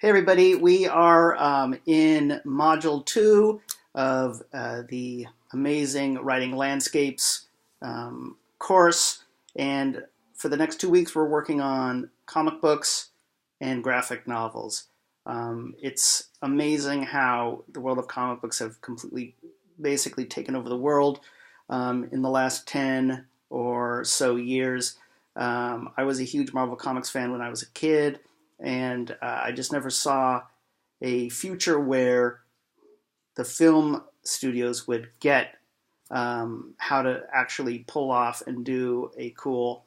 Hey everybody, we are in Module 2 of the Amazing Writing Landscapes course, and for the next 2 weeks we're working on comic books and graphic novels. It's amazing how the world of comic books have completely, basically taken over the world in the last 10 or so years. I was a huge Marvel Comics fan when I was a kid, and I just never saw a future where the film studios would get how to actually pull off and do a cool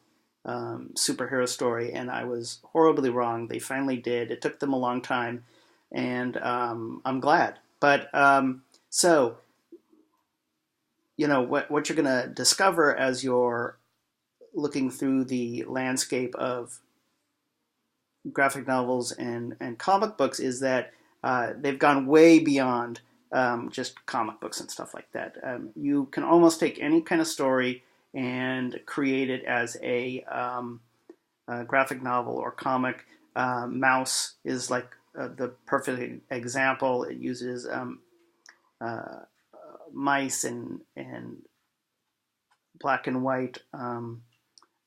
superhero story, and I was horribly wrong. They finally did. It took them a long time, and I'm glad. But so, what you're going to discover as you're looking through the landscape of graphic novels and comic books is that they've gone way beyond just comic books and stuff like that. You can almost take any kind of story and create it as a graphic novel or comic. Mouse is like the perfect example. It uses uh, mice and black and white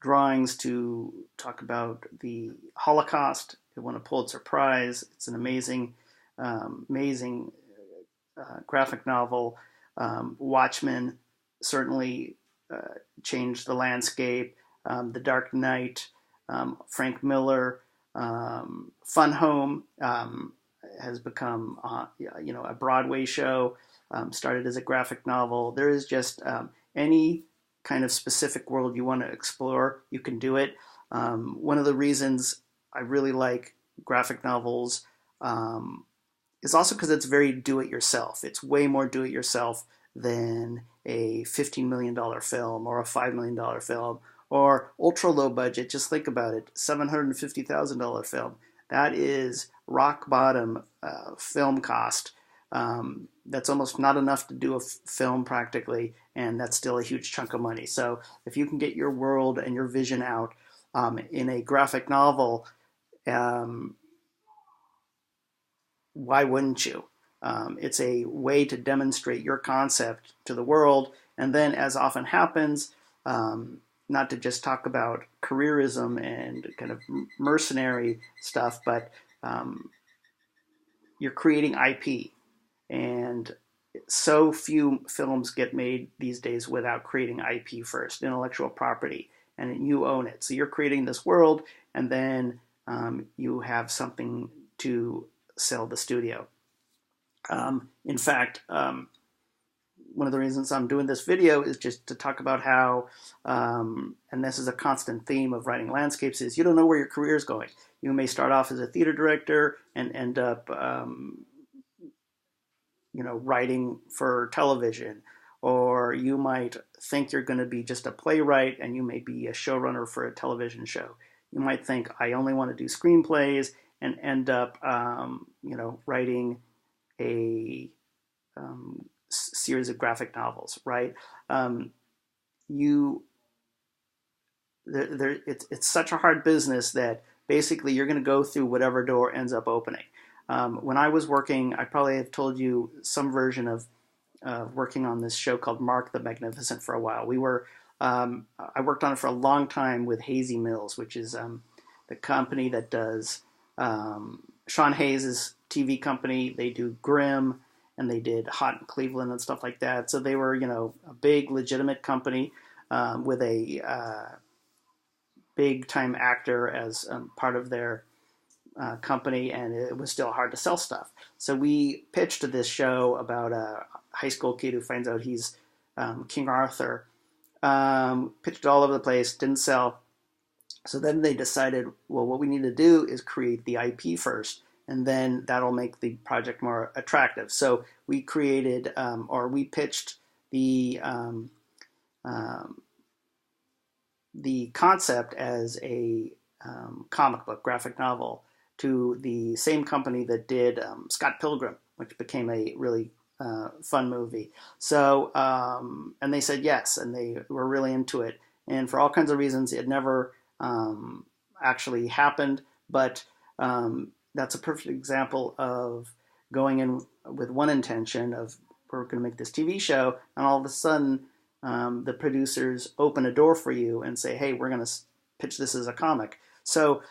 drawings to talk about the Holocaust. It won a Pulitzer Prize. It's an amazing graphic novel. Watchmen certainly changed the landscape. The Dark Knight, Frank Miller, Fun Home has become a Broadway show. Started as a graphic novel. There is just any kind of specific world you want to explore, you can do it. One of the reasons I really like graphic novels is also because it's very do-it-yourself. It's way more do-it-yourself than a $15 million film or a $5 million film or ultra low budget. Just think about it, $750,000 film. That is rock bottom film cost. That's almost not enough to do a film practically, and that's still a huge chunk of money. So if you can get your world and your vision out in a graphic novel, um, why wouldn't you? It's a way to demonstrate your concept to the world, and then, as often happens, not to just talk about careerism and kind of mercenary stuff, but you're creating IP, and so few films get made these days without creating IP first, intellectual property, and you own it. So you're creating this world, and then you have something to sell the studio. In fact, one of the reasons I'm doing this video is just to talk about how, and this is a constant theme of writing landscapes, is you don't know where your career is going. You may start off as a theater director and end up writing for television, or you might think you're going to be just a playwright and you may be a showrunner for a television show. You might think I only want to do screenplays and end up, writing a series of graphic novels, right? You, it's such a hard business that basically you're going to go through whatever door ends up opening. When I was working, I probably have told you some version of working on this show called Mark the Magnificent for a while. I worked on it for a long time with Hazy Mills, which is the company that does Sean Hayes' TV company. They do Grimm, and they did Hot in Cleveland and stuff like that. So they were, a big legitimate company with a big time actor as part of their company, and it was still hard to sell stuff. So we pitched this show about a high school kid who finds out he's King Arthur. Pitched it all over the place, didn't sell. So then they decided, well, what we need to do is create the IP first, and then that'll make the project more attractive. So we created, or we pitched the concept as a comic book graphic novel to the same company that did Scott Pilgrim, which became a really fun movie. So, and they said yes, and they were really into it. And for all kinds of reasons, it never actually happened. But that's a perfect example of going in with one intention of we're going to make this TV show, and all of a sudden the producers open a door for you and say, "Hey, we're going to pitch this as a comic." So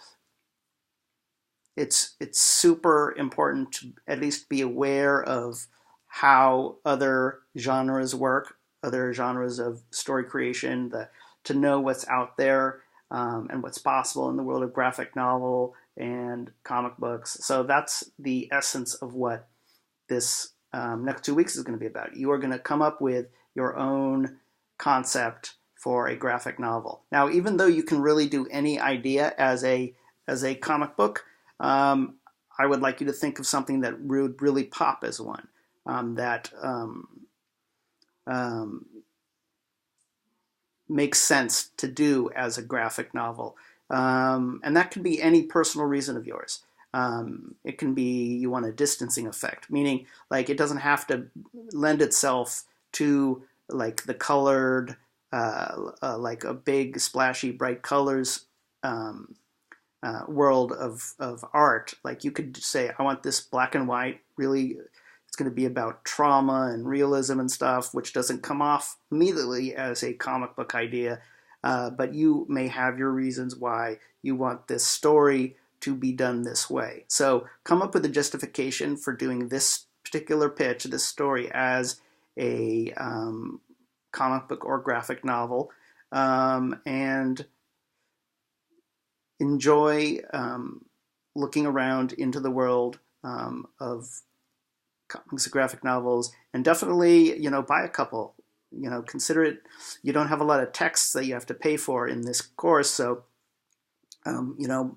it's super important to at least be aware of how other genres work, other genres of story creation, to know what's out there and what's possible in the world of graphic novel and comic books. So that's the essence of what this next 2 weeks is going to be about. You are going to come up with your own concept for a graphic novel. Now, even though you can really do any idea as a comic book, I would like you to think of something that would really pop as one that makes sense to do as a graphic novel. And that could be any personal reason of yours. It can be you want a distancing effect, meaning like it doesn't have to lend itself to like the colored, like a big splashy bright colors world of art. Like you could say, I want this black and white, really, it's going to be about trauma and realism and stuff, which doesn't come off immediately as a comic book idea. But you may have your reasons why you want this story to be done this way. So come up with a justification for doing this particular pitch, this story, as a comic book or graphic novel, and enjoy looking around into the world of comics and graphic novels, and definitely, buy a couple. Consider it. You don't have a lot of texts that you have to pay for in this course, so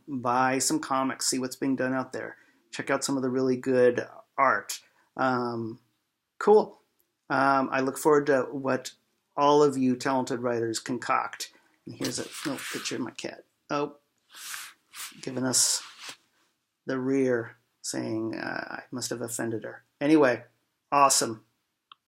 buy some comics, see what's being done out there, check out some of the really good art. Cool. I look forward to what all of you talented writers concoct. And here's a little picture of my cat. Oh, giving us the rear, saying I must have offended her. Anyway, awesome.